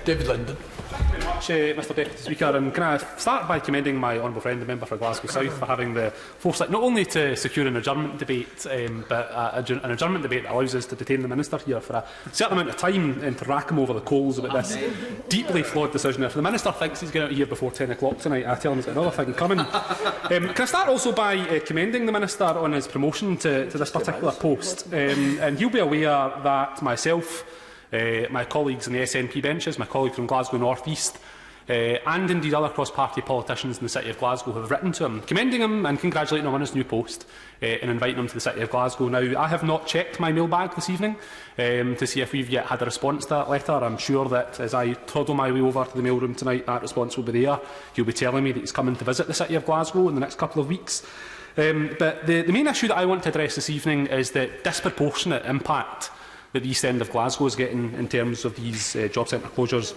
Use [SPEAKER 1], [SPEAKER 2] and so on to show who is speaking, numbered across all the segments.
[SPEAKER 1] David Linden.
[SPEAKER 2] Mr Deputy Speaker, and can I start by commending my honourable friend, the member for Glasgow South, for having the foresight not only to secure an adjournment debate, but an adjournment debate that allows us to detain the Minister here for a certain amount of time and to rack him over the coals about this deeply flawed decision. If the Minister thinks he's getting out of here before 10 o'clock tonight, I tell him he's got another thing coming. Can I start also by commending the Minister on his promotion to this particular post? And he'll be aware that myself, my colleagues in the SNP benches, my colleague from Glasgow North East, and indeed other cross-party politicians in the City of Glasgow have written to him, commending him and congratulating him on his new post and inviting him to the City of Glasgow. Now, I have not checked my mailbag this evening to see if we've yet had a response to that letter. I'm sure that as I toddle my way over to the mailroom tonight, that response will be there. He'll be telling me that he's coming to visit the City of Glasgow in the next couple of weeks. But the main issue that I want to address this evening is the disproportionate impact that the East End of Glasgow is getting in terms of these job centre closures.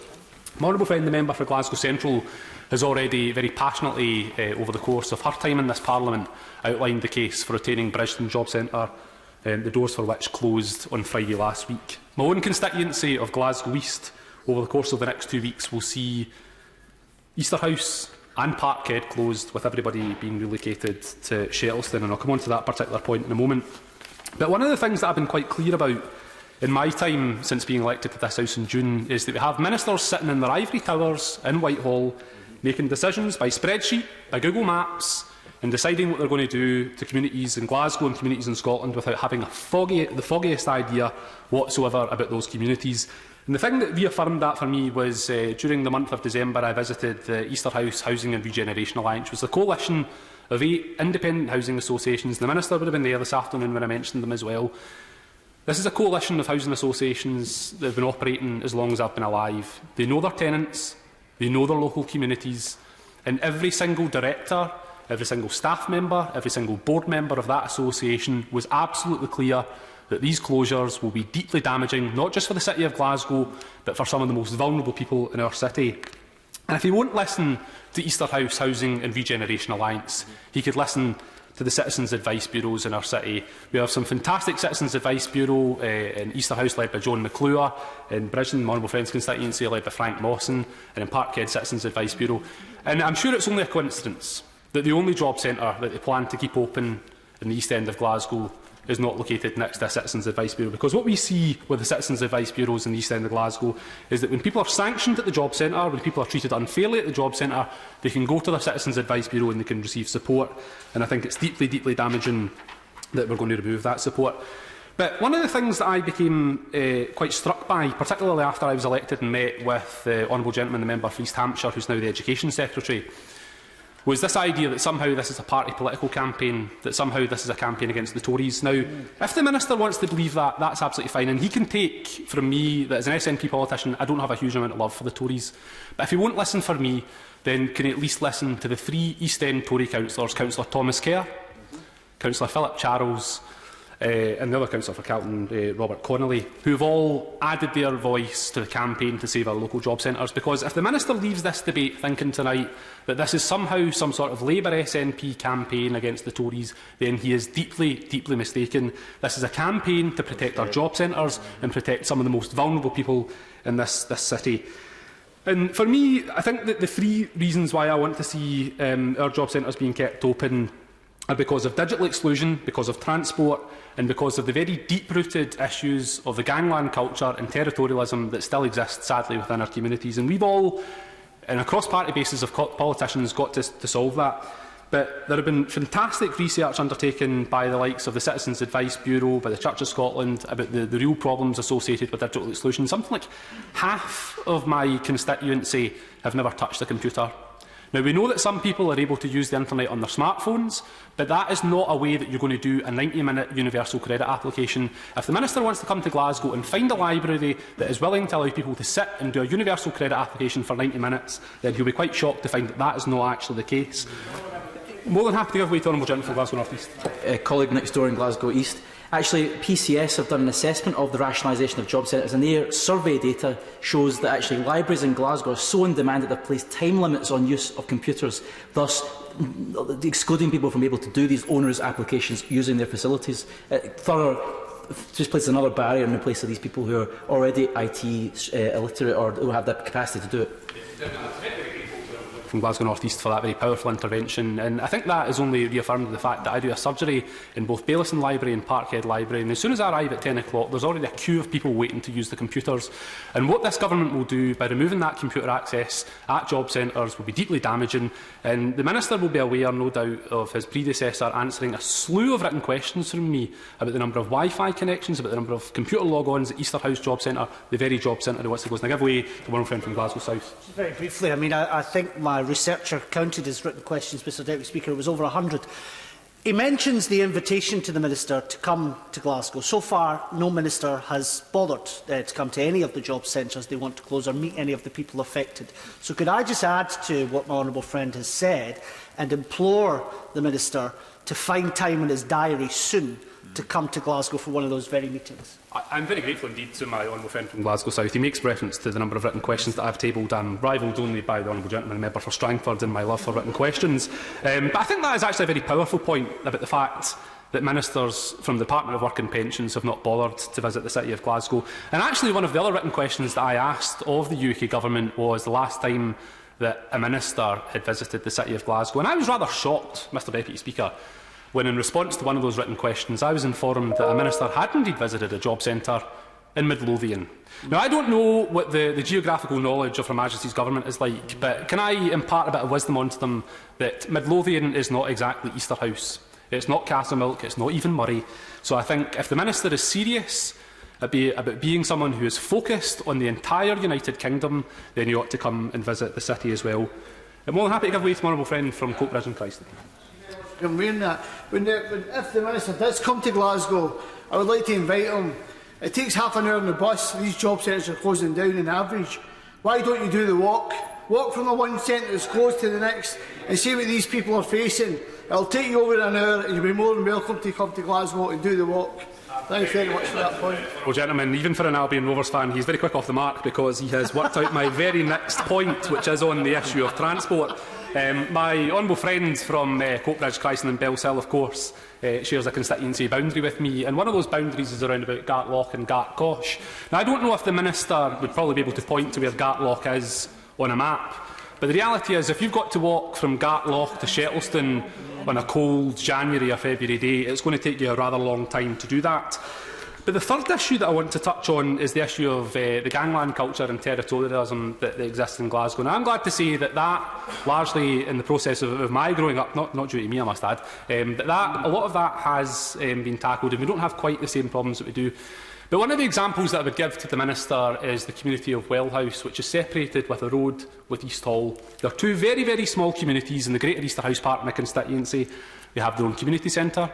[SPEAKER 2] My honourable friend, the member for Glasgow Central, has already very passionately, over the course of her time in this Parliament, outlined the case for retaining Bridgeton Job Centre, the doors for which closed on Friday last week. My own constituency of Glasgow East, over the course of the next 2 weeks, will see Easterhouse and Parkhead closed, with everybody being relocated to Shettleston, and I'll come on to that particular point in a moment. But one of the things that I've been quite clear about in my time since being elected to this House in June is that we have ministers sitting in their ivory towers in Whitehall making decisions by spreadsheet, by Google Maps, and deciding what they're going to do to communities in Glasgow and communities in Scotland without having the foggiest idea whatsoever about those communities. And the thing that reaffirmed that for me was during the month of December I visited the Easterhouse Housing and Regeneration Alliance, which was a coalition of 8 independent housing associations. The Minister would have been there this afternoon when I mentioned them as well. This is a coalition of housing associations that have been operating as long as I've been alive. They know their tenants, they know their local communities, and every single director, every single staff member, every single board member of that association was absolutely clear that these closures will be deeply damaging, not just for the City of Glasgow, but for some of the most vulnerable people in our city. And if he won't listen to Easterhouse Housing and Regeneration Alliance, he could listen to the Citizens Advice Bureaus in our city. We have some fantastic Citizens Advice Bureau in Easterhouse led by John McClure, in Bridgeton, my honourable friend's constituency, led by Frank Mawson, and in Parkhead Citizens Advice Bureau. And I'm sure it's only a coincidence that the only job centre that they plan to keep open in the East End of Glasgow is not located next to a Citizens Advice Bureau. Because what we see with the Citizens Advice Bureaus in the East End of Glasgow is that when people are sanctioned at the job centre, when people are treated unfairly at the job centre, they can go to their Citizens Advice Bureau and they can receive support. And I think it's deeply, deeply damaging that we're going to remove that support. But one of the things that I became quite struck by, particularly after I was elected and met with the honourable gentleman, the member for East Hampshire, who's now the Education Secretary, was this idea that somehow this is a party political campaign, that somehow this is a campaign against the Tories. Now, if the Minister wants to believe that, that's absolutely fine, and he can take from me that as an SNP politician, I don't have a huge amount of love for the Tories. But if he won't listen for me, then can he at least listen to the 3 East End Tory councillors, Councillor Thomas Kerr, Councillor Philip Charles, and the other councillor for Calton, Robert Connolly, who have all added their voice to the campaign to save our local job centres. Because if the Minister leaves this debate thinking tonight that this is somehow some sort of Labour SNP campaign against the Tories, then he is deeply, deeply mistaken. This is a campaign to protect our job centres and protect some of the most vulnerable people in this city. And for me, I think that the 3 reasons why I want to see our job centres being kept open are because of digital exclusion, because of transport, and because of the very deep-rooted issues of the gangland culture and territorialism that still exist, sadly, within our communities. And we've all, on a cross-party basis of politicians, got to solve that. But there have been fantastic research undertaken by the likes of the Citizens Advice Bureau, by the Church of Scotland, about the real problems associated with digital exclusion. Something like half of my constituency have never touched a computer. Now, we know that some people are able to use the internet on their smartphones, but that is not a way that you're going to do a 90-minute universal credit application. If the Minister wants to come to Glasgow and find a library that is willing to allow people to sit and do a universal credit application for 90 minutes, then he'll be quite shocked to find that that is not actually the case. More than happy to give way to Honourable Gentleman from Glasgow North East.
[SPEAKER 3] Colleague next door in Glasgow East. Actually, PCS have done an assessment of the rationalisation of job centres, and their survey data shows that actually libraries in Glasgow are so in demand that they've placed time limits on use of computers, thus excluding people from being able to do these onerous applications using their facilities. Thorough just places another barrier in the place of these people who are already IT illiterate or who have the capacity to do it.
[SPEAKER 2] From Glasgow North East for that very powerful intervention, and I think that is only reaffirmed the fact that I do a surgery in both Baillieston Library and Parkhead Library, and as soon as I arrive at 10 o'clock there's already a queue of people waiting to use the computers, and what this government will do by removing that computer access at job centres will be deeply damaging, and the Minister will be aware, no doubt, of his predecessor answering a slew of written questions from me about the number of Wi-Fi connections, about the number of computer log-ons at Easterhouse Job Centre, the very job centre that wants to go. And I give way to one friend from Glasgow South.
[SPEAKER 1] Very briefly, I think my researcher counted his written questions, Mr Deputy Speaker. It was over 100. He mentions the invitation to the Minister to come to Glasgow. So far, no Minister has bothered to come to any of the job centres they want to close or meet any of the people affected. So could I just add to what my honourable friend has said and implore the Minister to find time in his diary soon to come to Glasgow for one of those very meetings?
[SPEAKER 2] I'm very grateful indeed to my honourable friend from Glasgow South. He makes reference to the number of written questions that I've tabled. I'm rivalled only by the honourable gentleman member for Strangford in my love for written questions. But I think that is actually a very powerful point about the fact that ministers from the Department of Work and Pensions have not bothered to visit the City of Glasgow. And actually one of the other written questions that I asked of the UK Government was the last time that a minister had visited the City of Glasgow. And I was rather shocked, Mr Deputy Speaker, when in response to one of those written questions I was informed that a minister had indeed visited a job centre in Midlothian. Now, I don't know what the geographical knowledge of Her Majesty's Government is like, but can I impart a bit of wisdom onto them that Midlothian is not exactly Easterhouse. It's not Castlemilk, it's not even Murray. So I think if the Minister is serious about being someone who is focused on the entire United Kingdom, then he ought to come and visit the city as well. I'm more than happy to give way to my honourable friend from Coatbridge and Christ.
[SPEAKER 4] I'm wearing that. If the Minister does come to Glasgow, I would like to invite him. It takes half an hour on the bus. These job centres are closing down on average. Why don't you do the walk? Walk from the one centre that's closed to the next and see what these people are facing. It'll take you over an hour and you'll be more than welcome to come to Glasgow and do the walk. Thank you very much for that point.
[SPEAKER 2] Well, gentlemen, even for an Albion Rovers fan, he's very quick off the mark because he has worked out my very next point, which is on the issue of transport. My honourable friend from Coatbridge, Christen and Bellshill, of course, shares a constituency boundary with me, and one of those boundaries is around about Gartloch and Gartcosh. Now, I don't know if the Minister would probably be able to point to where Gartloch is on a map, but the reality is if you've got to walk from Gartloch to Shettleston on a cold January or February day, it's going to take you a rather long time to do that. But the third issue that I want to touch on is the issue of the gangland culture and territorialism that exists in Glasgow. Now, I'm glad to say that largely in the process of my growing up, not due to me, I must add, but a lot of that has been tackled, and we don't have quite the same problems that we do. But one of the examples that I would give to the Minister is the community of Wellhouse, which is separated with a road with East Hall. There are two very, very small communities in the Greater Easterhouse part of my constituency. They have their own community centre.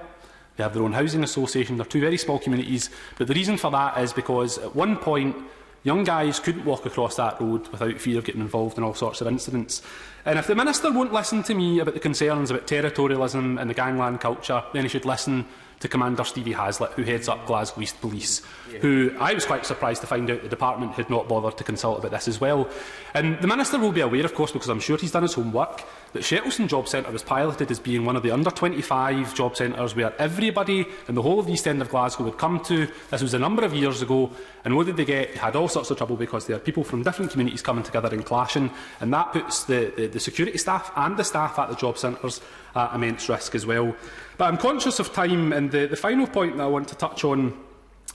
[SPEAKER 2] They have their own housing association. They're two very small communities. But the reason for that is because at one point, young guys couldn't walk across that road without fear of getting involved in all sorts of incidents. And if the Minister won't listen to me about the concerns about territorialism and the gangland culture, then he should listen to Commander Stevie Hazlitt, who heads up Glasgow East Police, who I was quite surprised to find out the department had not bothered to consult about this as well. And the Minister will be aware, of course, because I'm sure he's done his homework, that Shettleston Job Centre was piloted as being one of the under-25 job centres where everybody in the whole of the East End of Glasgow would come to. This was a number of years ago, and what did they get? They had all sorts of trouble because they had people from different communities coming together and clashing, and that puts the security staff and the staff at the job centres at immense risk as well. But I'm conscious of time, and the final point that I want to touch on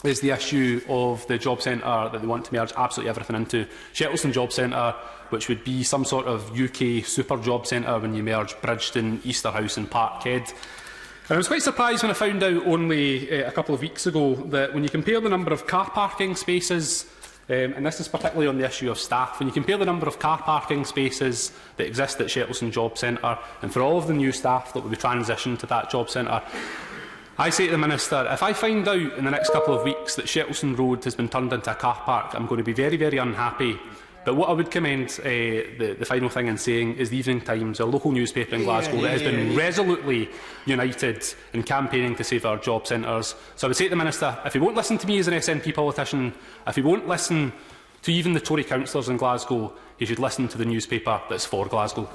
[SPEAKER 2] is the issue of the job centre that they want to merge absolutely everything into. Shettleston Job Centre, which would be some sort of UK super job centre when you merge Bridgeton, Easterhouse and Parkhead. And I was quite surprised when I found out only a couple of weeks ago that when you compare the number of car parking spaces, and this is particularly on the issue of staff, when you compare the number of car parking spaces that exist at Shettleston Job Centre and for all of the new staff that will be transitioned to that job centre, I say to the Minister, if I find out in the next couple of weeks that Shettleston Road has been turned into a car park, I'm going to be very, very unhappy. But what I would commend the final thing in saying is the Evening Times, a local newspaper in Glasgow that has been resolutely united in campaigning to save our job centres. So I would say to the Minister, if he won't listen to me as an SNP politician, if he won't listen to even the Tory councillors in Glasgow, he should listen to the newspaper that's for Glasgow.